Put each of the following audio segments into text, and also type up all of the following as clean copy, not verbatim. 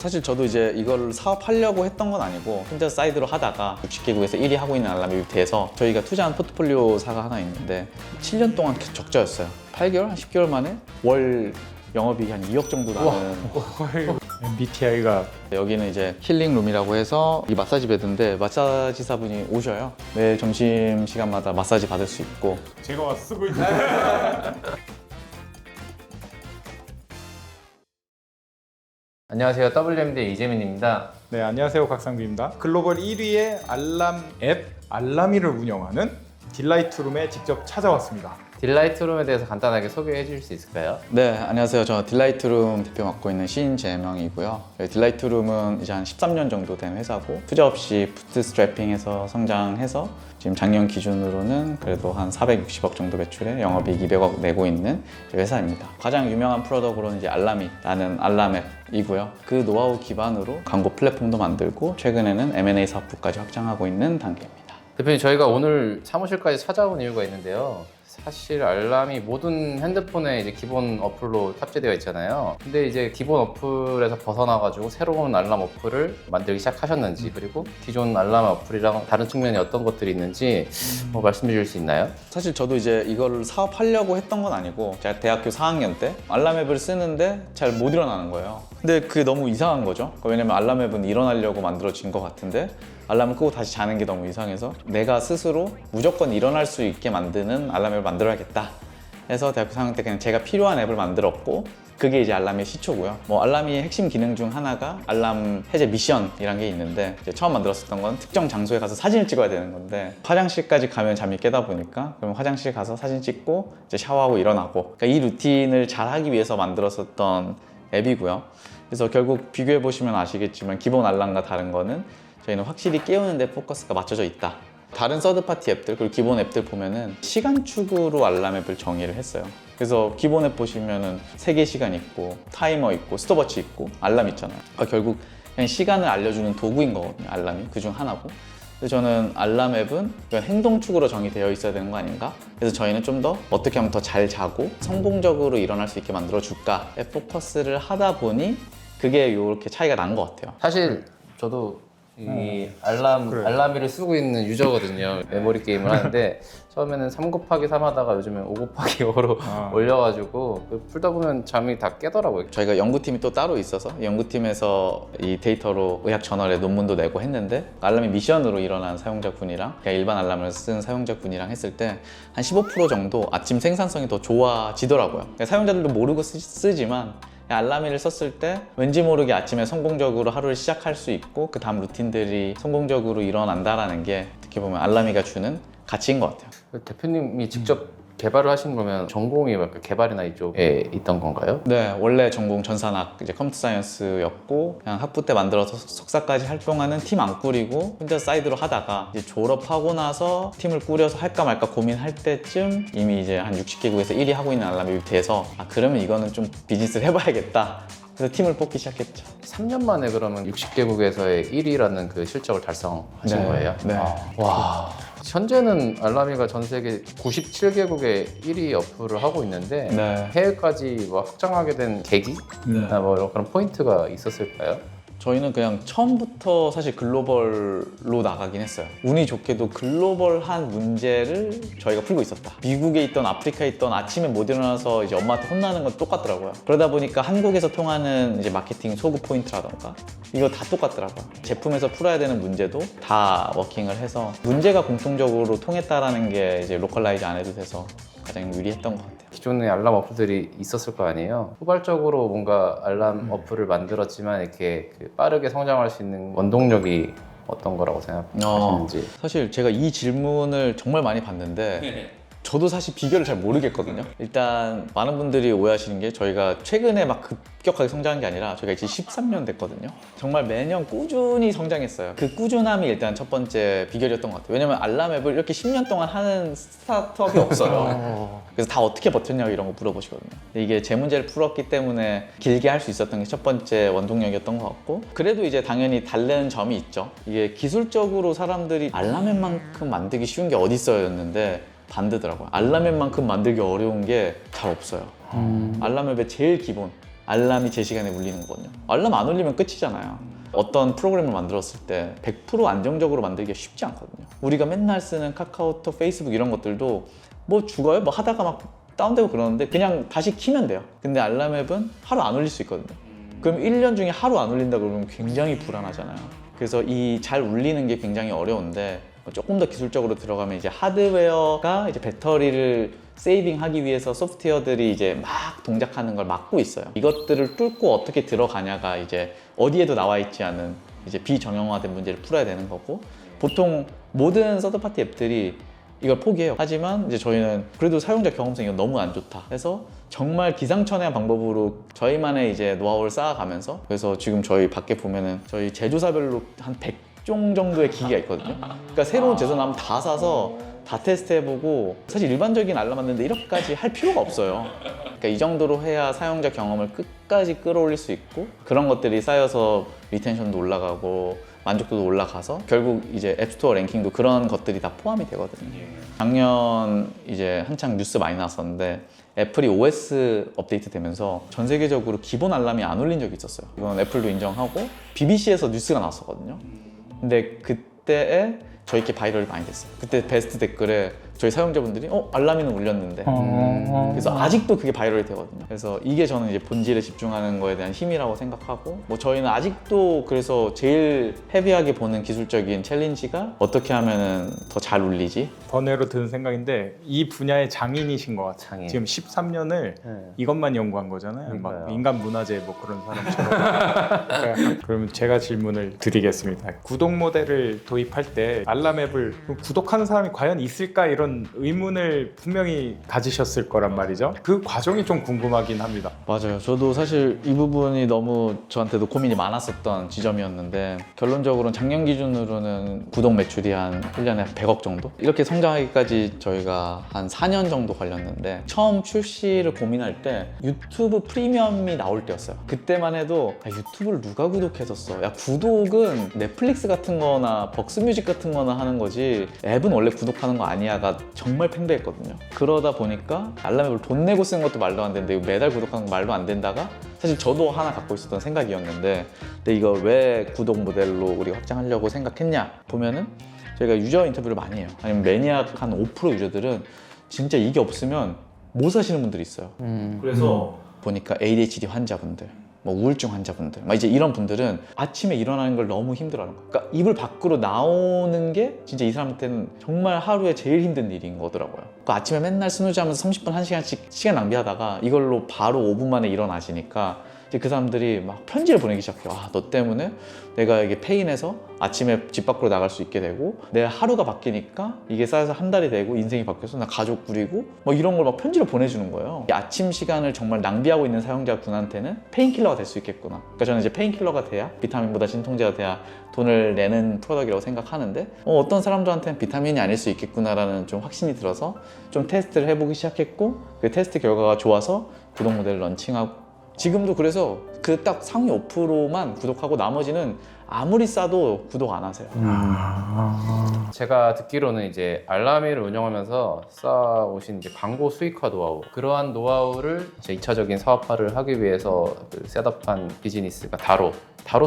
사실 저도 이제 이걸 사업하려고 했던 건 아니고 혼자 사이드로 하다가 60개국에서 1위 하고 있는 알람이 돼서 저희가 투자한 포트폴리오사가 하나 있는데 7년 동안 적자였어요. 8개월? 한 10개월 만에 월 영업이익이 한 2억 정도 나는. MBTI가 여기는 이제 힐링룸이라고 해서 이 마사지 베드인데 마사지사분이 오셔요. 매일 점심시간마다 마사지 받을 수 있고. 제가 쓰고 있는 안녕하세요. WMD 이재민입니다. 네, 안녕하세요. 곽상규입니다. 글로벌 1위의 알람 앱 알람이를 운영하는 딜라이트룸에 직접 찾아왔습니다. 딜라이트룸에 대해서 간단하게 소개해 주실 수 있을까요? 네, 안녕하세요. 저 딜라이트룸 대표 맡고 있는 신재명이고요. 딜라이트룸은 이제 한 13년 정도 된 회사고 투자 없이 부트스트래핑해서 성장해서 지금 작년 기준으로는 그래도 한 460억 정도 매출에 영업이익 200억 내고 있는 회사입니다. 가장 유명한 프로덕트로는 이제 알람이라는 알람앱이고요. 그 노하우 기반으로 광고 플랫폼도 만들고 최근에는 M&A 사업부까지 확장하고 있는 단계입니다. 대표님, 저희가 오늘 사무실까지 찾아온 이유가 있는데요. 사실 알람이 모든 핸드폰에 이제 기본 어플로 탑재되어 있잖아요. 근데 이제 기본 어플에서 벗어나가지고 새로운 알람 어플을 만들기 시작하셨는지, 그리고 기존 알람 어플이랑 다른 측면이 어떤 것들이 있는지 말씀해 주실 수 있나요? 사실 저도 이제 이걸 사업하려고 했던 건 아니고 제가 대학교 4학년 때 알람앱을 쓰는데 잘 못 일어나는 거예요. 근데 그게 너무 이상한 거죠. 왜냐면 알람앱은 일어나려고 만들어진 것 같은데 알람을 끄고 다시 자는 게 너무 이상해서 내가 스스로 무조건 일어날 수 있게 만드는 알람앱을 만들어야겠다 해서 대학교 4학년 때 그냥 제가 필요한 앱을 만들었고, 그게 이제 알람의 시초고요. 알람의 핵심 기능 중 하나가 알람 해제 미션이란 게 있는데, 이제 처음 만들었었던 건 특정 장소에 가서 사진을 찍어야 되는 건데 화장실까지 가면 잠이 깨다 보니까 그럼 화장실 가서 사진 찍고 이제 샤워하고 일어나고, 그러니까 이 루틴을 잘 하기 위해서 만들었었던 앱이고요. 그래서 결국 비교해 보시면 아시겠지만 기본 알람과 다른 거는 저희는 확실히 깨우는 데 포커스가 맞춰져 있다. 다른 서드파티 앱들 그리고 기본 앱들 보면은 시간축으로 알람 앱을 정의를 했어요. 그래서 기본 앱 보시면은 세계 시간 있고 타이머 있고 스톱워치 있고 알람 있잖아요. 그러니까 결국 그냥 시간을 알려주는 도구인 거거든요. 알람이 그중 하나고. 그래서 저는 알람 앱은 행동축으로 정의되어 있어야 되는 거 아닌가? 그래서 저희는 좀 더 어떻게 하면 더 잘 자고 성공적으로 일어날 수 있게 만들어 줄까에 포커스를 하다 보니 그게 이렇게 차이가 난 것 같아요. 사실 저도 이 알람이를 쓰고 있는 유저거든요. 메모리 게임을 하는데 처음에는 3 곱하기 3 하다가 요즘엔 5 곱하기 5로 올려가지고 풀다 보면 잠이 다 깨더라고요. 저희가 연구팀이 또 따로 있어서 연구팀에서 이 데이터로 의학 저널에 논문도 내고 했는데, 알람이 미션으로 일어난 사용자분이랑 그냥 일반 알람을 쓴 사용자분이랑 했을 때 한 15% 정도 아침 생산성이 더 좋아지더라고요. 사용자들도 모르고 쓰지만 알람이를 썼을 때 왠지 모르게 아침에 성공적으로 하루를 시작할 수 있고 그 다음 루틴들이 성공적으로 일어난다라는 게 어떻게 보면 알람이가 주는 가치인 것 같아요. 대표님이 직접 개발을 하신 거면 전공이 개발이나 이쪽에 있던 건가요? 네, 원래 전공 전산학, 이제 컴퓨터 사이언스였고 그냥 학부 때 만들어서 석사까지 활동하는 팀 안 꾸리고 혼자 사이드로 하다가 이제 졸업하고 나서 팀을 꾸려서 할까 말까 고민할 때쯤 이미 이제 한 60개국에서 1위 하고 있는 알람이 돼서 그러면 이거는 좀 비즈니스를 해봐야겠다. 그래서 팀을 뽑기 시작했죠. 3년 만에 그러면 60개국에서의 1위라는 그 실적을 달성하신 거예요? 네. 와. 현재는 알람이가 전 세계 97개국에 1위 어플을 하고 있는데 네. 해외까지 확장하게 된 계기? 그런 포인트가 있었을까요? 저희는 그냥 처음부터 사실 글로벌로 나가긴 했어요. 운이 좋게도 글로벌한 문제를 저희가 풀고 있었다. 미국에 있던 아프리카에 있던 아침에 못 일어나서 이제 엄마한테 혼나는 건 똑같더라고요. 그러다 보니까 한국에서 통하는 이제 마케팅 소구 포인트라던가 이거 다 똑같더라고요. 제품에서 풀어야 되는 문제도 다 워킹을 해서 문제가 공통적으로 통했다라는 게 이제 로컬라이즈 안 해도 돼서 가장 유리했던 것 같아요. 기존에 알람 어플들이 있었을 거 아니에요? 후발적으로 뭔가 알람 어플을 만들었지만 이렇게 빠르게 성장할 수 있는 원동력이 어떤 거라고 생각하시는지. 사실 제가 이 질문을 정말 많이 받는데 저도 사실 비결을 잘 모르겠거든요. 일단 많은 분들이 오해하시는 게 저희가 최근에 막 급격하게 성장한 게 아니라 저희가 이제 13년 됐거든요. 정말 매년 꾸준히 성장했어요. 그 꾸준함이 일단 첫 번째 비결이었던 것 같아요. 왜냐면 알람앱을 이렇게 10년 동안 하는 스타트업이 없어요. 그래서 다 어떻게 버텼냐고 이런 거 물어보시거든요. 이게 제 문제를 풀었기 때문에 길게 할 수 있었던 게 첫 번째 원동력이었던 것 같고, 그래도 이제 당연히 다른 점이 있죠. 이게 기술적으로 사람들이 알람앱만큼 만들기 쉬운 게 어디 있어였는데 반대더라고요. 알람앱만큼 만들기 어려운 게 잘 없어요. 알람앱의 제일 기본 알람이 제 시간에 울리는 거거든요. 알람 안 울리면 끝이잖아요. 어떤 프로그램을 만들었을 때 100% 안정적으로 만들기가 쉽지 않거든요. 우리가 맨날 쓰는 카카오톡, 페이스북 이런 것들도 뭐 죽어요? 뭐 하다가 막 다운되고 그러는데 그냥 다시 키면 돼요. 근데 알람 앱은 하루 안 울릴 수 있거든요. 그럼 1년 중에 하루 안 울린다 그러면 굉장히 불안하잖아요. 그래서 이 잘 울리는 게 굉장히 어려운데 조금 더 기술적으로 들어가면 이제 하드웨어가 이제 배터리를 세이빙하기 위해서 소프트웨어들이 이제 막 동작하는 걸 막고 있어요. 이것들을 뚫고 어떻게 들어가냐가 이제 어디에도 나와 있지 않은 이제 비정형화된 문제를 풀어야 되는 거고, 보통 모든 서드파티 앱들이 이걸 포기해요. 하지만 이제 저희는 그래도 사용자 경험성이 너무 안 좋다 해서 정말 기상천외한 방법으로 저희만의 이제 노하우를 쌓아가면서, 그래서 지금 저희 밖에 보면은 저희 제조사별로 한 100종 정도의 기기가 있거든요. 그러니까 새로운 제조 나오면 다 사서 다 테스트해보고, 사실 일반적인 알람 만드는데 이렇게까지 할 필요가 없어요. 그러니까 이 정도로 해야 사용자 경험을 끝까지 끌어올릴 수 있고, 그런 것들이 쌓여서 리텐션도 올라가고 만족도도 올라가서 결국 이제 앱스토어 랭킹도 그런 것들이 다 포함이 되거든요. 작년 이제 한창 뉴스 많이 나왔었는데 애플이 OS 업데이트 되면서 전 세계적으로 기본 알람이 안 울린 적이 있었어요. 이건 애플도 인정하고 BBC에서 뉴스가 나왔었거든요. 근데 그때에 저희께 바이럴이 많이 됐어요. 그때 베스트 댓글에 저희 사용자분들이 알람이는 울렸는데, 그래서 아직도 그게 바이럴이 되거든요. 그래서 이게 저는 이제 본질에 집중하는 거에 대한 힘이라고 생각하고, 뭐 저희는 아직도 그래서 제일 헤비하게 보는 기술적인 챌린지가 어떻게 하면은 더 잘 울리지? 번외로 드는 생각인데 이 분야의 장인이신 것 같아요. 장인. 지금 13년을 이것만 연구한 거잖아요. 막 그러니까요. 인간 문화재 뭐 그런 사람처럼. 그러니까 그러면 제가 질문을 드리겠습니다. 구독 모델을 도입할 때 알람 앱을 구독하는 사람이 과연 있을까, 이런 의문을 분명히 가지셨을 거란 말이죠. 그 과정이 좀 궁금하긴 합니다. 맞아요. 저도 사실 이 부분이 너무 저한테도 고민이 많았었던 지점이었는데, 결론적으로는 작년 기준으로는 구독 매출이 한 1년에 100억 정도? 이렇게 성장하기까지 저희가 한 4년 정도 걸렸는데, 처음 출시를 고민할 때 유튜브 프리미엄이 나올 때였어요. 그때만 해도 유튜브를 누가 구독해줬어? 야, 구독은 넷플릭스 같은 거나 벅스뮤직 같은 거나 하는 거지 앱은 원래 구독하는 거 아니야가 정말 팽배했거든요. 그러다 보니까 알람 앱을 돈 내고 쓰는 것도 말도 안 되는데 매달 구독하는 거 말도 안 된다가, 사실 저도 하나 갖고 있었던 생각이었는데, 근데 이걸 왜 구독 모델로 우리 확장하려고 생각했냐 보면은 저희가 유저 인터뷰를 많이 해요. 아니면 매니악한 5% 유저들은 진짜 이게 없으면 못 사시는 분들이 있어요. 그래서 보니까 ADHD 환자분들, 뭐 우울증 환자분들, 막 이제 이런 분들은 아침에 일어나는 걸 너무 힘들어하는 거예요. 그러니까 이불 밖으로 나오는 게 진짜 이 사람한테는 정말 하루에 제일 힘든 일인 거더라고요. 그러니까 아침에 맨날 스누즈하면서 30분, 1시간씩 시간 낭비하다가 이걸로 바로 5분 만에 일어나시니까 이제 그 사람들이 막 편지를 보내기 시작해요. 너 때문에 내가 이게 페인해서 아침에 집 밖으로 나갈 수 있게 되고, 내 하루가 바뀌니까 이게 쌓여서 한 달이 되고 인생이 바뀌어서 나 가족 꾸리고 뭐 이런 걸 막 편지로 보내주는 거예요. 이 아침 시간을 정말 낭비하고 있는 사용자분한테는 페인킬러가 될 수 있겠구나. 그러니까 저는 이제 페인킬러가 돼야, 비타민보다 진통제가 돼야 돈을 내는 프로덕이라고 생각하는데, 어떤 사람들한테는 비타민이 아닐 수 있겠구나라는 좀 확신이 들어서 좀 테스트를 해보기 시작했고, 그 테스트 결과가 좋아서 구독 모델을 런칭하고, 지금도 그래서 그 딱 상위 5%만 구독하고 나머지는 아무리 싸도 구독 안 하세요. 제가 듣기로는 이제 알람이를 운영하면서 쌓아오신 이제 광고 수익화 노하우, 그러한 노하우를 이제 2차적인 사업화를 하기 위해서 그 셋업한 비즈니스가 다로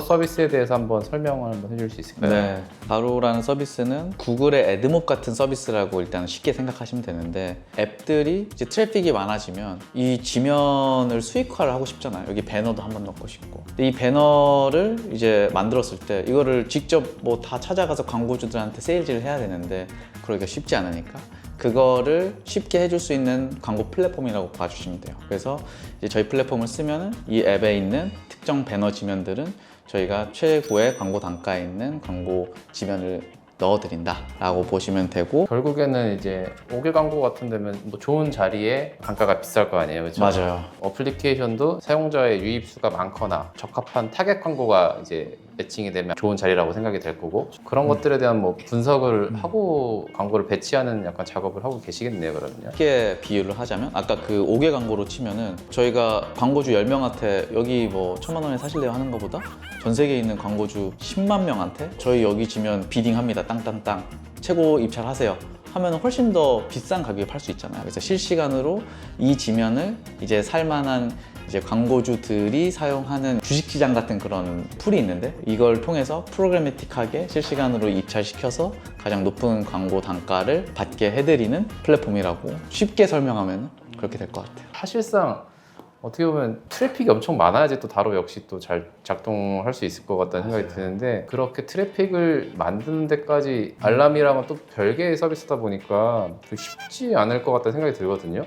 서비스에 대해서 한번 설명을 한번 해줄 수 있을까요? 네, 다로라는 서비스는 구글의 애드몹 같은 서비스라고 일단 쉽게 생각하시면 되는데, 앱들이 이제 트래픽이 많아지면 이 지면을 수익화를 하고 싶잖아요. 여기 배너도 한번 넣고 싶고. 근데 이 배너를 이제 만들었을 때 이거를 직접 뭐 다 찾아가서 광고주들한테 세일즈를 해야 되는데 그러기가 쉽지 않으니까 그거를 쉽게 해줄 수 있는 광고 플랫폼이라고 봐주시면 돼요. 그래서 이제 저희 플랫폼을 쓰면은 이 앱에 있는 특정 배너 지면들은 저희가 최고의 광고 단가에 있는 광고 지면을 넣어드린다 라고 보시면 되고, 결국에는 이제 5개 광고 같은 데면 뭐 좋은 자리에 단가가 비쌀 거 아니에요, 그렇죠? 맞아요. 어플리케이션도 사용자의 유입수가 많거나 적합한 타겟 광고가 이제 매칭이 되면 좋은 자리라고 생각이 될 거고, 그런 것들에 대한 뭐 분석을 하고 광고를 배치하는 약간 작업을 하고 계시겠네요, 그러면요. 쉽게 비유를 하자면 아까 그 5개 광고로 치면은 저희가 광고주 10명한테 여기 뭐 1,000만 원에 사실래요 하는 것보다 전 세계에 있는 광고주 10만 명한테 저희 여기 지면 비딩합니다, 땅땅땅 최고 입찰하세요 하면 훨씬 더 비싼 가격에 팔 수 있잖아요. 그래서 실시간으로 이 지면을 이제 살만한 이제 광고주들이 사용하는 주식시장 같은 그런 툴이 있는데 이걸 통해서 프로그래미틱하게 실시간으로 입찰시켜서 가장 높은 광고 단가를 받게 해드리는 플랫폼이라고 쉽게 설명하면 그렇게 될 것 같아요. 사실상 어떻게 보면 트래픽이 엄청 많아야지 또 다로 역시 또 잘 작동할 수 있을 것 같다는 생각이 드는데 그렇게 트래픽을 만드는 데까지 알람이랑은 또 별개의 서비스다 보니까 쉽지 않을 것 같다는 생각이 들거든요.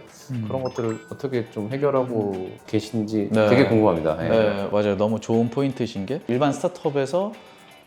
그런 것들을 어떻게 좀 해결하고 계신지 네. 되게 궁금합니다. 예. 네, 맞아요. 너무 좋은 포인트이신 게 일반 스타트업에서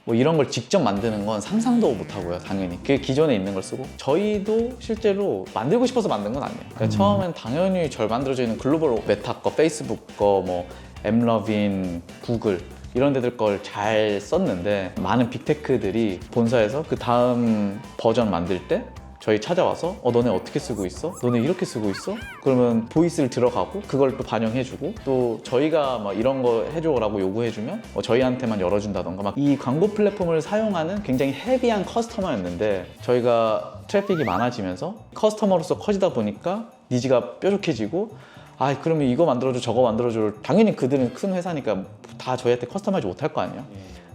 뭐 이런 걸 직접 만드는 건 상상도 못 하고요, 당연히. 그 기존에 있는 걸 쓰고 저희도 실제로 만들고 싶어서 만든 건 아니에요. 그러니까 처음엔 당연히 절 만들어져 있는 글로벌 메타 거, 페이스북 거, 뭐 엠러빈, 구글 이런 데들 걸 잘 썼는데 많은 빅테크들이 본사에서 그 다음 버전 만들 때 저희 찾아와서 너네 어떻게 쓰고 있어? 너네 이렇게 쓰고 있어? 그러면 보이스를 들어가고 그걸 또 반영해주고 또 저희가 막 이런 거 해줘라고 요구해주면 저희한테만 열어준다던가 막 이 광고 플랫폼을 사용하는 굉장히 헤비한 커스터머였는데 저희가 트래픽이 많아지면서 커스터머로서 커지다 보니까 니즈가 뾰족해지고 그러면 이거 만들어줘 저거 만들어줘 당연히 그들은 큰 회사니까 다 저희한테 커스터마이즈 못할 거 아니에요.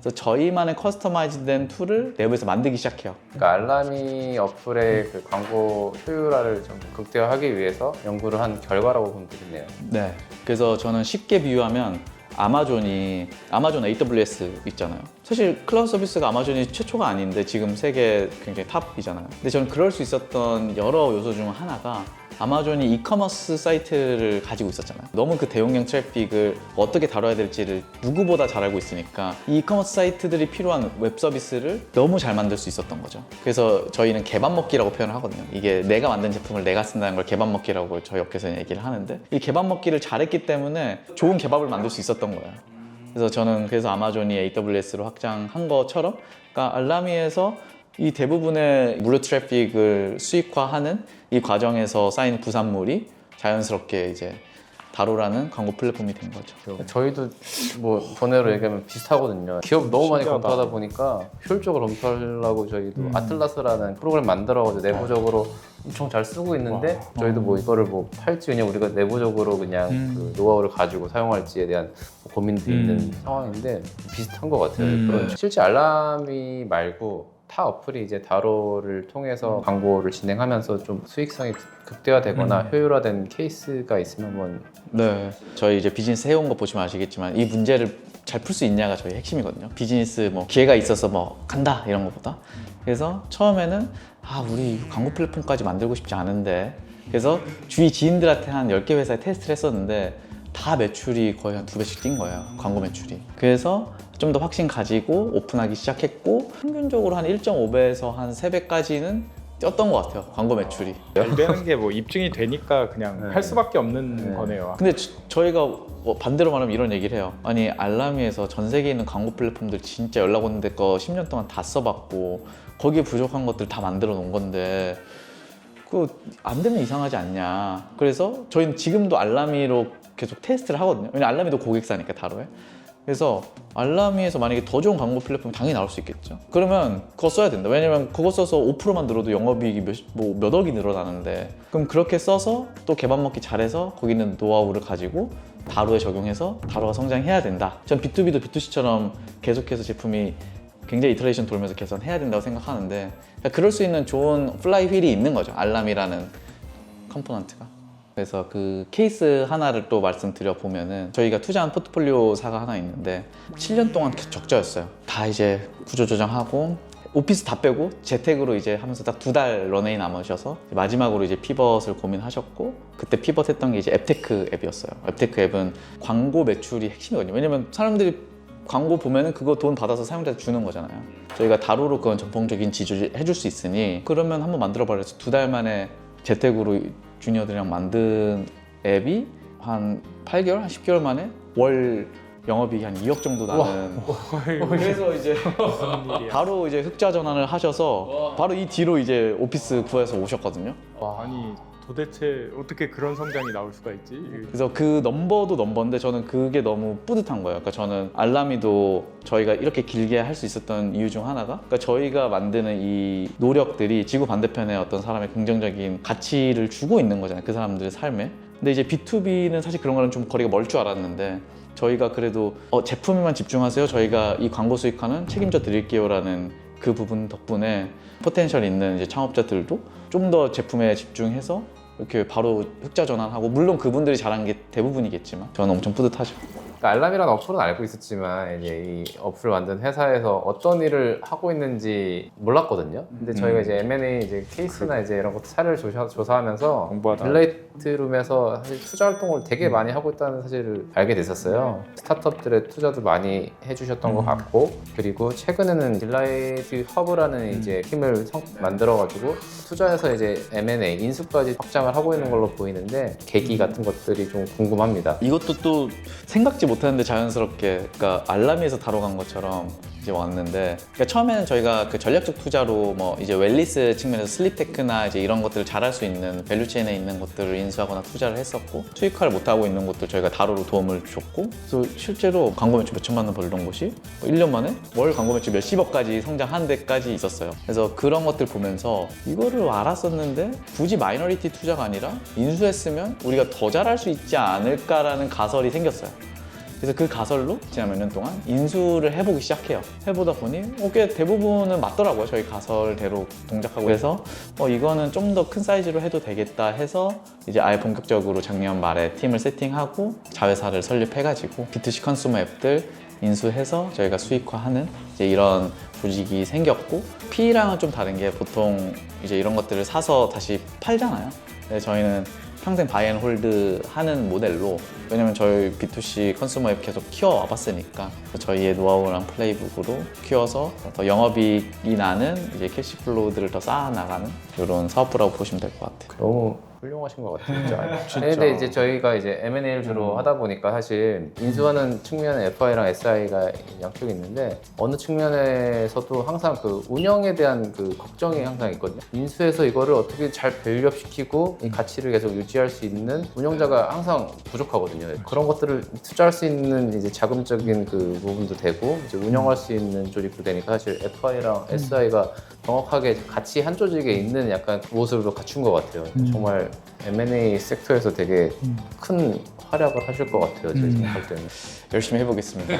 그래서 저희만의 커스터마이즈된 툴을 내부에서 만들기 시작해요. 그러니까 알람이 어플의 그 광고 효율화를 좀 극대화하기 위해서 연구를 한 결과라고 보면 되겠네요. 네. 그래서 저는 쉽게 비유하면 아마존 AWS 있잖아요. 사실 클라우드 서비스가 아마존이 최초가 아닌데 지금 세계 굉장히 탑이잖아요. 근데 저는 그럴 수 있었던 여러 요소 중 하나가 아마존이 이커머스 사이트를 가지고 있었잖아요. 너무 그 대용량 트래픽을 어떻게 다뤄야 될지를 누구보다 잘 알고 있으니까 이 이커머스 사이트들이 필요한 웹 서비스를 너무 잘 만들 수 있었던 거죠. 그래서 저희는 개밥먹기라고 표현을 하거든요. 이게 내가 만든 제품을 내가 쓴다는 걸 개밥먹기라고 저희 업계에서 얘기를 하는데 이 개밥먹기를 잘했기 때문에 좋은 개밥을 만들 수 있었던 거예요. 그래서 저는 아마존이 AWS로 확장한 것처럼 그러니까 알라미에서 이 대부분의 무료 트래픽을 수익화하는 이 과정에서 쌓인 부산물이 자연스럽게 이제 다로라는 광고 플랫폼이 된 거죠. 저희도 뭐 번외로 얘기하면 비슷하거든요. 기업 너무 많이 신기하다. 검토하다 보니까 효율적으로 검토하려고 저희도 아틀라스라는 프로그램 만들어가지고 내부적으로 엄청 잘 쓰고 있는데 저희도 뭐 이거를 뭐 팔지 그냥 우리가 내부적으로 그냥 그 노하우를 가지고 사용할지에 대한 고민도 있는 상황인데 비슷한 것 같아요. 그런 실제 알람이 말고 타 어플이 이제 다로를 통해서 광고를 진행하면서 좀 수익성이 극대화되거나 효율화된 케이스가 있으면 한번 네, 저희 이제 비즈니스 해온 거 보시면 아시겠지만 이 문제를 잘 풀 수 있냐가 저희 핵심이거든요. 비즈니스 뭐 기회가 있어서 뭐 간다 이런 것보다. 그래서 처음에는 우리 광고 플랫폼까지 만들고 싶지 않은데 그래서 주위 지인들한테 한 10개 회사에 테스트를 했었는데 다 매출이 거의 한 2배씩 뛴 거예요. 광고 매출이. 그래서 좀 더 확신 가지고 오픈하기 시작했고 평균적으로 한 1.5배에서 한 3배까지는 뛰었던 것 같아요. 광고 매출이. 잘 되는 게 뭐 입증이 되니까 그냥 할 수밖에 없는 거네요. 근데 저희가 반대로 말하면 이런 얘기를 해요. 아니 알라미에서 전 세계에 있는 광고 플랫폼들 진짜 연락 오는 데 거 10년 동안 다 써봤고 거기에 부족한 것들 다 만들어 놓은 건데 그거 안 되면 이상하지 않냐. 그래서 저희는 지금도 알라미로 계속 테스트를 하거든요. 왜냐면 알라미도 고객사니까 다로에. 그래서 알라미에서 만약에 더 좋은 광고 플랫폼이 당연히 나올 수 있겠죠. 그러면 그거 써야 된다. 왜냐면 그거 써서 5%만 늘어도 영업이익이 몇 억이 늘어나는데 그럼 그렇게 써서 또 개밥먹기 잘해서 거기 있는 노하우를 가지고 다로에 적용해서 다로가 성장해야 된다. 전 B2B도 B2C처럼 계속해서 제품이 굉장히 이터레이션 돌면서 개선해야 된다고 생각하는데 그럴 수 있는 좋은 플라이 휠이 있는 거죠. 알람이라는 컴포넌트가. 그래서 그 케이스 하나를 또 말씀드려 보면은 저희가 투자한 포트폴리오사가 하나 있는데 7년 동안 계속 적자였어요. 다 이제 구조조정하고 오피스 다 빼고 재택으로 이제 하면서 딱 2달 런웨이 남으셔서 마지막으로 이제 피벗을 고민하셨고 그때 피벗했던 게 이제 앱테크 앱이었어요. 앱테크 앱은 광고 매출이 핵심이거든요. 왜냐면 사람들이 광고 보면은 그거 돈 받아서 사용자한테 주는 거잖아요. 저희가 다루로 그건 전폭적인 지주를 해줄 수 있으니 그러면 한번 만들어봐라 해서 2달 만에 재택으로 주니어들이랑 만든 앱이 한 8개월, 한 10개월 만에 월 영업이익이 한 2억 정도 나는. 그래서 이제 바로 이제 흑자 전환을 하셔서 바로 이 뒤로 이제 오피스 구해서 오셨거든요. 아니 도대체 어떻게 그런 성장이 나올 수가 있지? 그래서 그 넘버도 넘버인데 저는 그게 너무 뿌듯한 거예요. 그러니까 저는 알라미도 저희가 이렇게 길게 할 수 있었던 이유 중 하나가 그러니까 저희가 만드는 이 노력들이 지구 반대편에 어떤 사람의 긍정적인 가치를 주고 있는 거잖아요. 그 사람들의 삶에. 근데 이제 B2B는 사실 그런 거는 좀 거리가 멀 줄 알았는데 저희가 그래도 제품에만 집중하세요. 저희가 이 광고 수익화는 책임져 드릴게요라는 그 부분 덕분에 포텐셜 있는 이제 창업자들도 좀 더 제품에 집중해서 이렇게 바로 흑자 전환하고, 물론 그분들이 잘한 게 대부분이겠지만 저는 엄청 뿌듯하죠. 그러니까 알람이라는 어플은 알고 있었지만 이제 이 어플을 만든 회사에서 어떤 일을 하고 있는지 몰랐거든요. 근데 저희가 이제 M&A 이제 케이스나 이제 이런 것 사례를 조사하면서 공부하다. 딜라이트룸에서 사실 투자 활동을 되게 많이 하고 있다는 사실을 알게 됐었어요. 스타트업들의 투자도 많이 해주셨던 것 같고, 그리고 최근에는 딜라이트 허브라는 이제 팀을 만들어가지고 투자해서 이제 M&A 인수까지 확장을 하고 있는 걸로 보이는데 계기 같은 것들이 좀 궁금합니다. 이것도 또 생각지 못했는데 자연스럽게, 그러니까 알람이에서 다뤄간 것처럼 이제 왔는데, 그러니까 처음에는 저희가 그 전략적 투자로 뭐 이제 웰리스 측면에서 슬립테크나 이제 이런 것들을 잘할 수 있는 밸류체인에 있는 것들을 인수하거나 투자를 했었고, 수익화를 못 하고 있는 것들 저희가 다루로 도움을 줬고, 그래서 실제로 광고 매출 몇 천만 원 벌던 곳이 1년 만에 월 광고 매출 몇십억까지 성장한 데까지 있었어요. 그래서 그런 것들 보면서 이거를 알았었는데 굳이 마이너리티 투자가 아니라 인수했으면 우리가 더 잘할 수 있지 않을까라는 가설이 생겼어요. 그래서 그 가설로 지난 몇 년 동안 인수를 해보기 시작해요. 해보다 보니 꽤 대부분은 맞더라고요. 저희 가설대로 동작하고 해서 이거는 좀 더 큰 사이즈로 해도 되겠다 해서 이제 아예 본격적으로 작년 말에 팀을 세팅하고 자회사를 설립해가지고 B2C 컨슈머 앱들 인수해서 저희가 수익화하는 이제 이런 조직이 생겼고, P랑은 좀 다른 게 보통 이제 이런 것들을 사서 다시 팔잖아요. 근데 저희는 평생 바이 앤 홀드 하는 모델로, 왜냐면 저희 B2C 컨슈머 앱 계속 키워와 봤으니까 저희의 노하우랑 플레이북으로 키워서 더 영업이익이 나는 이제 캐시플로우들을 더 쌓아나가는 이런 사업부라고 보시면 될 것 같아요. 너무 훌륭하신 것 같아요. 진짜. 근데 이제 저희가 이제 M&A를 주로 하다 보니까 사실 인수하는 측면에 FI랑 SI가 양쪽이 있는데, 어느 측면에서도 항상 그 운영에 대한 그 걱정이 항상 있거든요. 인수해서 이거를 어떻게 잘 밸류업 시키고 이 가치를 계속 유지할 수 있는 운영자가 항상 부족하거든요. 그런 것들을 투자할 수 있는 이제 자금적인 그 부분도 되고 이제 운영할 수 있는 조직도 되니까 사실 FI랑 SI가 정확하게 같이 한 조직에 있는 약간 모습으로 갖춘 것 같아요. 정말 M&A 섹터에서 되게 큰 활약을 하실 것 같아요. 제 생각할 때는. 열심히 해보겠습니다.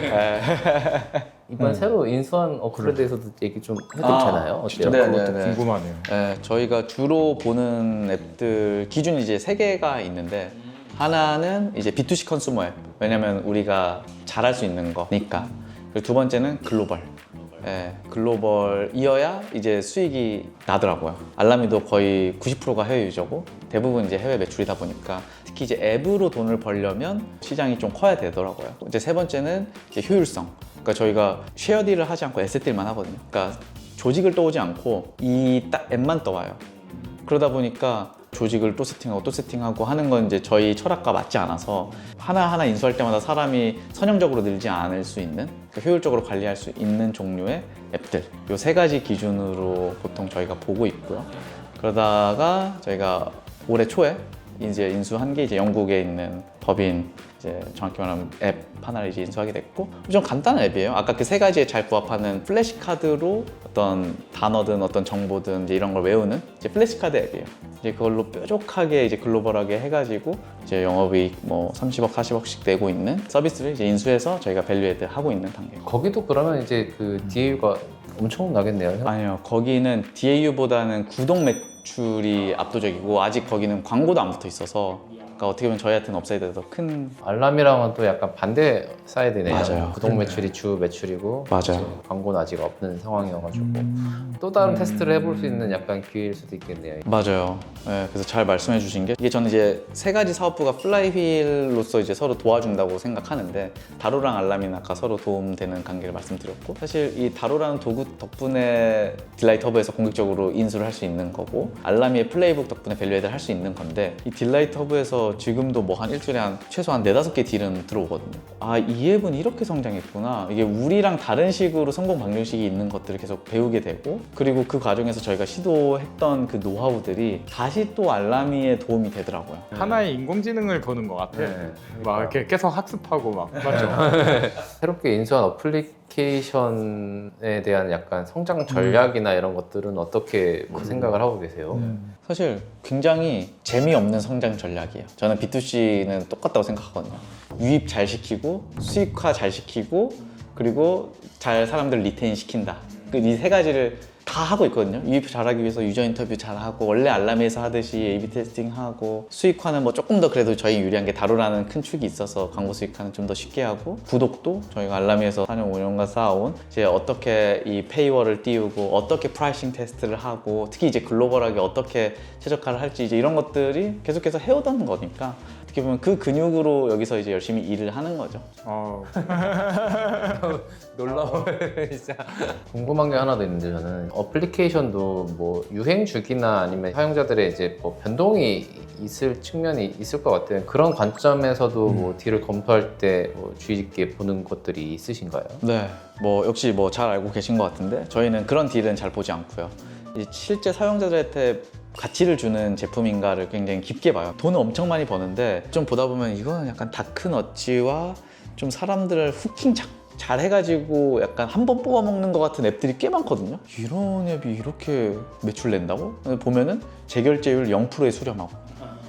이번 새로 인수한 어플에 대해서도 얘기 좀 해도 되나요? 어때요? 네, 그것도 네. 궁금하네요. 네, 저희가 주로 보는 앱들 기준이 이제 3개가 있는데, 하나는 이제 B2C 컨슈머 앱, 왜냐면 우리가 잘할 수 있는 거니까. 그리고 두 번째는 글로벌. 글로벌이어야 이제 수익이 나더라고요. 알람이도 거의 90%가 해외 유저고 대부분 이제 해외 매출이다 보니까, 특히 이제 앱으로 돈을 벌려면 시장이 좀 커야 되더라고요. 이제 세 번째는 이제 효율성. 그러니까 저희가 쉐어 딜을 하지 않고 에셋 딜만 하거든요. 그러니까 조직을 떠오지 않고 이 딱 앱만 떠와요. 그러다 보니까 조직을 또 세팅하고 하는 건 이제 저희 철학과 맞지 않아서 하나하나 인수할 때마다 사람이 선형적으로 늘지 않을 수 있는, 그러니까 효율적으로 관리할 수 있는 종류의 앱들, 이 3가지 기준으로 보통 저희가 보고 있고요. 그러다가 저희가 올해 초에 이제 인수한 게 이제 영국에 있는 법인, 이제 정확히 말하면 앱 하나를 이제 인수하게 됐고, 좀 간단한 앱이에요. 아까 그 3가지에 잘 부합하는 플래시카드로 어떤 단어든 어떤 정보든 이제 이런 걸 외우는 이제 플래시카드 앱이에요. 이제 그걸로 뾰족하게 이제 글로벌하게 해가지고 이제 영업이익 뭐 30억, 40억씩 내고 있는 서비스를 이제 인수해서 저희가 밸류에드 하고 있는 단계예요. 거기도 그러면 이제 그 DAU가 엄청 나겠네요. 아니요, 거기는 DAU보다는 구독 매출이 압도적이고, 아직 거기는 광고도 안 붙어 있어서, 그러니까 어떻게 보면 저희한테는 업사이드가 더 큰. 알람이랑은 또 약간 반대 사이드네요. 맞아요. 구독 매출이 주 매출이고 맞아요. 광고는 아직 없는 상황이어가지고 또 다른 테스트를 해볼 수 있는 약간 기회일 수도 있겠네요. 맞아요. 네, 그래서 잘 말씀해 주신 게, 이게 저는 이제 3가지 사업부가 플라이휠로서 이제 서로 도와준다고 생각하는데, 다로랑 알람이는 아까 서로 도움되는 관계를 말씀드렸고, 사실 이 다로라는 도구 덕분에 딜라이트 허브에서 공격적으로 인수를 할 수 있는 거고, 알람이의 플레이북 덕분에 밸류에드를 할 수 있는 건데, 이 딜라이트 허브에서 지금도 뭐 한 일주일에 한 최소한 4-5개 딜은 들어오거든요. 아, 이 앱은 이렇게 성장했구나. 이게 우리랑 다른 식으로 성공 방정식이 있는 것들을 계속 배우게 되고, 그리고 그 과정에서 저희가 시도했던 그 노하우들이 다시 또 알람이에 도움이 되더라고요. 하나의 인공지능을 보는 것 같아요. 네. 막 이렇게 계속 학습하고 막 맞죠. 새롭게 인수한 어플리케이션 어플리케이션에 대한 약간 성장 전략이나 이런 것들은 어떻게 뭐 생각을 하고 계세요? 사실 굉장히 재미없는 성장 전략이에요. 저는 B2C는 똑같다고 생각하거든요. 유입 잘 시키고 수익화 잘 시키고 그리고 잘 사람들 리테인 시킨다. 이 세 가지를 다 하고 있거든요. 유입 잘하기 위해서 유저 인터뷰 잘하고 원래 알람에서 하듯이 A/B 테스팅하고 수익화는 뭐 조금 더 그래도 저희 유리한 게 다루라는 큰 축이 있어서 광고 수익화는 좀 더 쉽게 하고 구독도 저희가 알람에서 4년 5년간 쌓아온 이제 어떻게 이 페이월을 띄우고 어떻게 프라이싱 테스트를 하고 특히 이제 글로벌하게 어떻게 최적화를 할지 이제 이런 것들이 계속해서 해오던 거니까 어떻게 보면 그 근육으로 여기서 이제 열심히 일을 하는 거죠. 놀라워요 진짜. 궁금한 게 하나 더 있는데 저는 어플리케이션도 뭐 유행 주기나 아니면 사용자들의 이제 뭐 변동이 있을 측면이 있을 것 같아요. 그런 관점에서도 뭐 딜을 검토할 때뭐 주의 깊게 보는 것들이 있으신가요? 네, 뭐 역시 뭐 잘 알고 계신 것 같은데 저희는 그런 딜은 잘 보지 않고요. 이 실제 사용자들한테 가치를 주는 제품인가를 굉장히 깊게 봐요. 돈을 엄청 많이 버는데 좀 보다 보면 이거는 약간 다크너치와 좀 사람들을 후킹 잘 해가지고 약간 한 번 뽑아먹는 것 같은 앱들이 꽤 많거든요. 이런 앱이 이렇게 매출 낸다고? 보면은 재결제율 0%에 수렴하고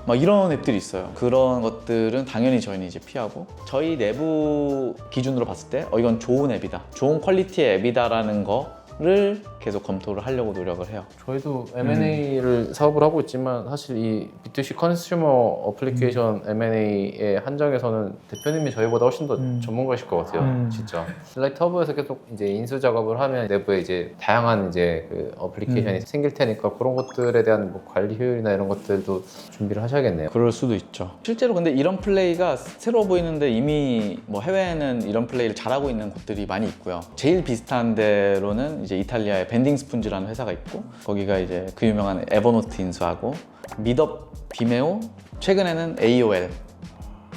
막 이런 앱들이 있어요. 그런 것들은 당연히 저희는 이제 피하고 저희 내부 기준으로 봤을 때 이건 좋은 앱이다, 좋은 퀄리티의 앱이다라는 거를 계속 검토를 하려고 노력을 해요. 저희도 M&A를 사업을 하고 있지만 사실 이 B2C 컨슈머 어플리케이션 M&A의 한정에서는 대표님이 저희보다 훨씬 더 전문가이실 것 같아요. 진짜. 딜라이트 허브에서 계속 이제 인수 작업을 하면 내부에 이제 다양한 이제 그 어플리케이션이 생길 테니까 그런 것들에 대한 뭐 관리 효율이나 이런 것들도 준비를 하셔야겠네요. 그럴 수도 있죠. 실제로 근데 이런 플레이가 새로워 보이는데 이미 뭐 해외에는 이런 플레이를 잘하고 있는 곳들이 많이 있고요. 제일 비슷한 데로는 이제 이탈리아의 벤딩 스푼즈라는 회사가 있고 거기가 이제 그 유명한 에버노트 인수하고 미덥 비메오 최근에는 AOL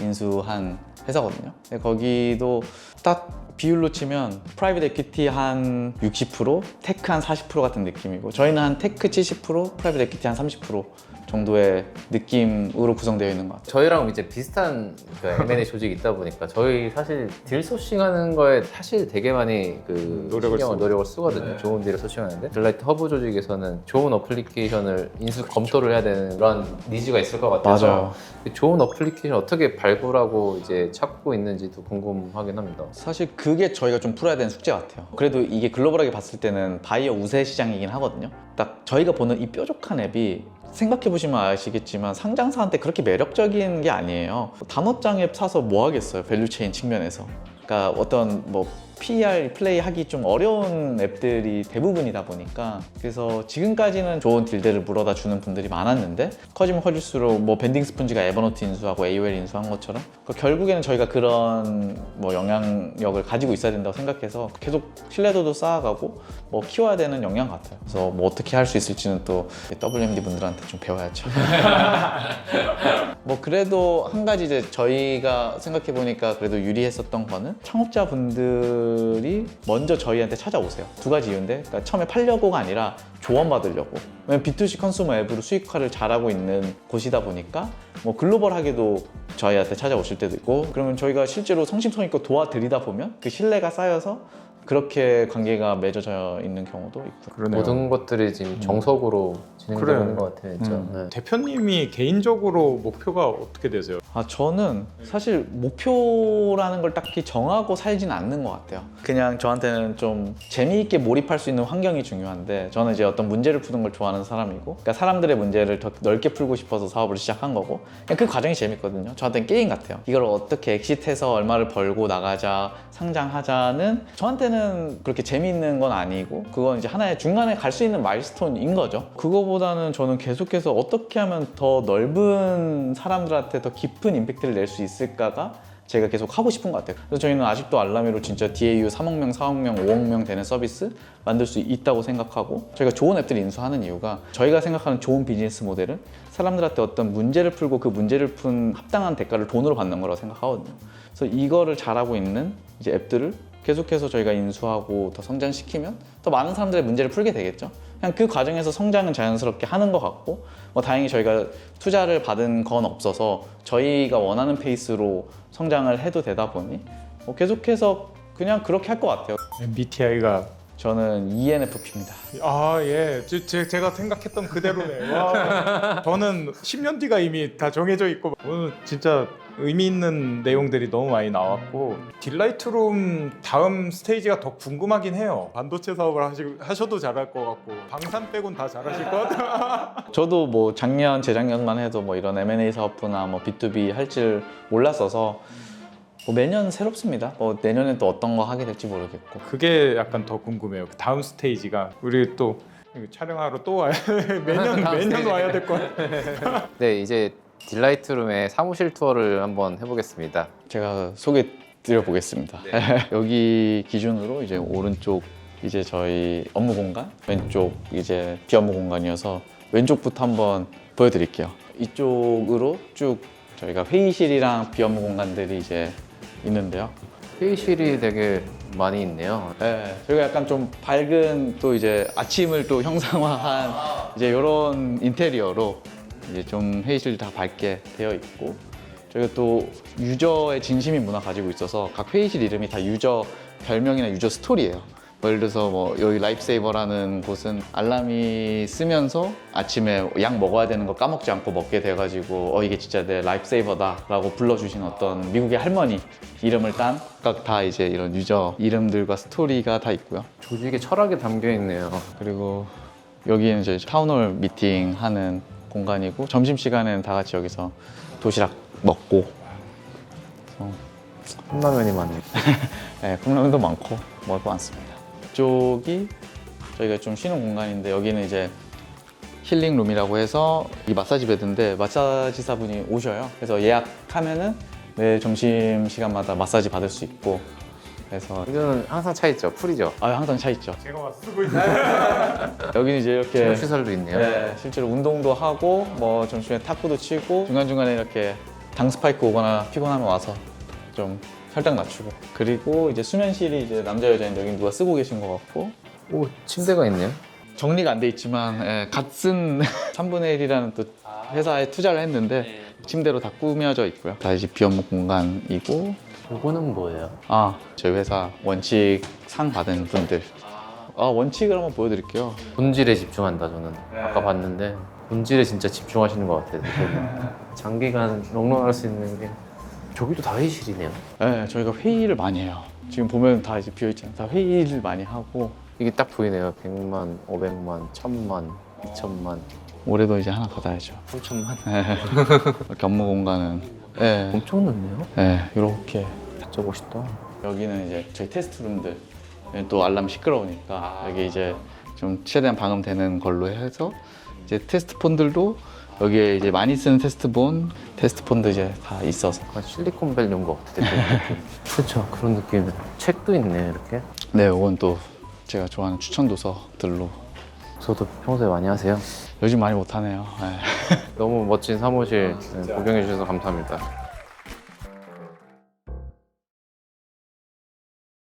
인수한 회사거든요. 거기도 딱 비율로 치면 프라이빗 에퀴티 한 60%, 테크 한 40% 같은 느낌이고 저희는 한 테크 70%, 프라이빗 에퀴티 한 30% 정도의 느낌으로 구성되어 있는 것 같아요. 저희랑 이제 비슷한 그 M&A 조직이 있다 보니까 저희 사실 딜 소싱하는 거에 사실 되게 많이 그 노력을 쓰거든요. 네. 좋은 딜을 소싱하는데 딜라이트 허브 조직에서는 좋은 어플리케이션을 인수 검토를 해야 되는 그런 니즈가 있을 것 같아서 맞아요. 좋은 어플리케이션 어떻게 발굴하고 이제 찾고 있는지도 궁금하긴 합니다. 사실 그게 저희가 좀 풀어야 되는 숙제 같아요. 그래도 이게 글로벌하게 봤을 때는 바이어 우세 시장이긴 하거든요. 딱 저희가 보는 이 뾰족한 앱이 생각해보시면 아시겠지만 상장사한테 그렇게 매력적인 게 아니에요. 단어장 앱 사서 뭐 하겠어요, 밸류체인 측면에서. 그러니까 어떤 뭐 PR 플레이 하기 좀 어려운 앱들이 대부분이다 보니까 그래서 지금까지는 좋은 딜들을 물어다 주는 분들이 많았는데 커지면 커질수록 뭐 밴딩 스펀지가 에버노트 인수하고 AOL 인수한 것처럼 결국에는 저희가 그런 뭐 영향력을 가지고 있어야 된다고 생각해서 계속 신뢰도도 쌓아가고 뭐 키워야 되는 영향 같아요. 그래서 뭐 어떻게 할 수 있을지는 또 WMD 분들한테 좀 배워야죠. 뭐 그래도 한 가지 이제 저희가 생각해 보니까 그래도 유리했었던 거는 창업자분들이 먼저 저희한테 찾아오세요. 두 가지 이유인데, 그러니까 처음에 팔려고가 아니라 조언받으려고. 왜냐면 B2C 컨슈머 앱으로 수익화를 잘하고 있는 곳이다 보니까 뭐 글로벌하게도 저희한테 찾아오실 때도 있고, 그러면 저희가 실제로 성심성의껏 도와드리다 보면 그 신뢰가 쌓여서 그렇게 관계가 맺어져 있는 경우도 있고. 그러네요. 모든 것들이 지금 정석으로 진행되고 있는 것 같아요. 진짜. 네. 대표님이 개인적으로 목표가 어떻게 되세요? 저는 사실 목표라는 걸 딱히 정하고 살진 않는 것 같아요. 그냥 저한테는 좀 재미있게 몰입할 수 있는 환경이 중요한데, 저는 이제 어떤 문제를 푸는 걸 좋아하는 사람이고, 그러니까 사람들의 문제를 더 넓게 풀고 싶어서 사업을 시작한 거고, 그냥 그 과정이 재밌거든요. 저한테는 게임 같아요. 이걸 어떻게 엑시트해서 얼마를 벌고 나가자, 상장하자는 저한테는 그렇게 재미있는 건 아니고, 그건 이제 하나의 중간에 갈 수 있는 마일스톤인 거죠. 그거보다는 저는 계속해서 어떻게 하면 더 넓은 사람들한테 더 깊은 임팩트를 낼 수 있을까가 제가 계속 하고 싶은 것 같아요. 그래서 저희는 아직도 알라미로 진짜 DAU 3억 명, 4억 명, 5억 명 되는 서비스 만들 수 있다고 생각하고, 저희가 좋은 앱들 인수하는 이유가 저희가 생각하는 좋은 비즈니스 모델은 사람들한테 어떤 문제를 풀고 그 문제를 푼 합당한 대가를 돈으로 받는 거라고 생각하거든요. 그래서 이거를 잘하고 있는 이제 앱들을 계속해서 저희가 인수하고 더 성장시키면 더 많은 사람들의 문제를 풀게 되겠죠. 그냥 그 과정에서 성장은 자연스럽게 하는 것 같고, 뭐 다행히 저희가 투자를 받은 건 없어서 저희가 원하는 페이스로 성장을 해도 되다 보니 계속해서 그냥 그렇게 할 것 같아요. MBTI가 저는 ENFP입니다. 예. 제가 생각했던 그대로네. 와, 저는 10년 뒤가 이미 다 정해져 있고 오늘 진짜 의미 있는 내용들이 너무 많이 나왔고 딜라이트룸 다음 스테이지가 더 궁금하긴 해요. 반도체 사업을 하셔도 잘할 것 같고 방산 빼곤 다 잘하실 것 같아요. 저도 뭐 작년, 재작년만 해도 뭐 이런 M&A 사업부나 뭐 B2B 할 줄 몰랐어서 뭐 매년 새롭습니다. 뭐 내년엔 또 어떤 거 하게 될지 모르겠고. 그게 약간 더 궁금해요. 그 다음 스테이지가 우리 또 촬영하러 또 와야 매년 와야 될 것 같아요. 네, 이제 딜라이트룸의 사무실 투어를 한번 해보겠습니다. 제가 소개 드려보겠습니다. 여기 기준으로 이제 오른쪽 이제 저희 업무 공간, 왼쪽 이제 비업무 공간이어서 왼쪽부터 한번 보여드릴게요. 이쪽으로 쭉 저희가 회의실이랑 비업무 공간들이 이제 있는데요. 회의실이 되게 많이 있네요. 네, 저희가 약간 좀 밝은 또 이제 아침을 또 형상화한 이제 이런 인테리어로 이제 좀 회의실 다 밝게 되어 있고 저희가 또 유저의 진심인 문화 가지고 있어서 각 회의실 이름이 다 유저 별명이나 유저 스토리예요. 예를 들어서 뭐 여기 라이프세이버라는 곳은 알람이 쓰면서 아침에 약 먹어야 되는 거 까먹지 않고 먹게 돼가지고 이게 진짜 내 라이프세이버다라고 불러주신 어떤 미국의 할머니 이름을 딴 각각 다 이제 이런 유저 이름들과 스토리가 다 있고요. 조직의 철학이 담겨 있네요. 그리고 여기는 이제 타운홀 미팅하는 공간이고 점심시간에는 다 같이 여기서 도시락 먹고 컵라면이 많네요. 네, 컵라면도 많고 먹을 거 많습니다. 이쪽이 저희가 좀 쉬는 공간인데 여기는 이제 힐링룸이라고 해서 이 마사지 베드인데 마사지사분이 오셔요. 그래서 예약하면은 매 점심시간마다 마사지 받을 수 있고 그래서 이거는 항상 차 있죠? 풀이죠? 항상 차 있죠. 제가 와서 쓰고 있어요. 여기는 이제 이렇게 시설도 있네요. 네, 실제로 운동도 하고 뭐 점심에 탁구도 치고 중간중간에 이렇게 당 스파이크 오거나 피곤하면 와서 좀 혈당 낮추고 그리고 이제 수면실이 이제 남자 여자인데 여기 누가 쓰고 계신 것 같고 오, 침대가 있네요. 정리가 안 돼 있지만 갓 쓴 3분의 1이라는 또 회사에 투자를 했는데 침대로 다 꾸며져 있고요. 다 이제 비업무 공간이고 이거는 뭐예요? 저희 회사 원칙 상 받은 분들 원칙을 한번 보여드릴게요. 본질에 집중한다 저는. 아까 봤는데 본질에 진짜 집중하시는 것 같아요. 장기간 롱런할 수 있는 게 저기도 다 회의실이네요. 네, 저희가 회의를 많이 해요. 지금 보면 다 이제 비어있잖아요. 다 회의를 많이 하고 이게 딱 보이네요. 100만, 500만, 1000만, 2000만, 올해도 이제 하나 받아야죠. 3000만. 이렇게 업무 공간은 엄청 넓네요. 이렇게 진짜 멋있다. 여기는 이제 저희 테스트룸들 또 알람 시끄러우니까 여기 이제 좀 최대한 방음되는 걸로 해서 이제 테스트폰들도 여기에 이제 많이 쓰는 테스트폰도 이제 다 있어서 약간 실리콘밸리 온 것 같아. 그렇죠. 그런 느낌. 책도 있네 이렇게. 네, 이건 또 제가 좋아하는 추천 도서들로 저도 평소에 많이 하세요. 요즘 많이 못하네요. 너무 멋진 사무실 구경해 주셔서 감사합니다.